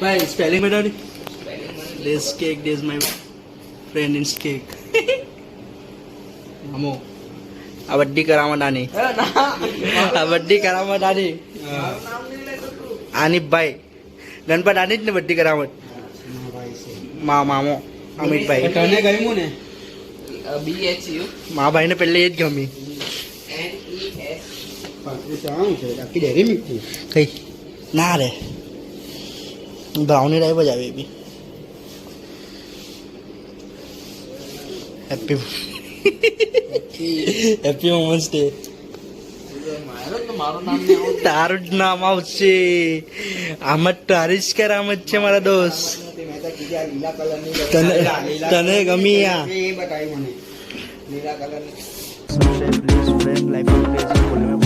ભાઈ સ્પેલિંગ બેટા days cake days my friend in cake અમો આ વડ્ડી કરામત આની આ વડ્ડી કરામત આની આનીફભાઈ ગણપત આની જ ને વડ્ડી કરામત મામો અમિતભાઈ તને ગમ્યું ને BHU મા ભાઈ ને પહેલે એ જ ગમી આખી ડેરી મીઠી કઈ ના રે બ્રાઉની ટાઈપ જ આવે બી હેપી હેપી મોમેન્ટ્સ ડે મારું નામ નહીં આવડતું. તારું જ નામ આવશે આમાં તારી જ કરામત છે મારા દોસ્ત મેં તો કીધી આ લીલા કલરની તને ગમી આ એ બતાવી મને લીલા કલરની સબસ્ક્રાઇબ પ્લીઝ ફ્રેન્ડ લાઈફ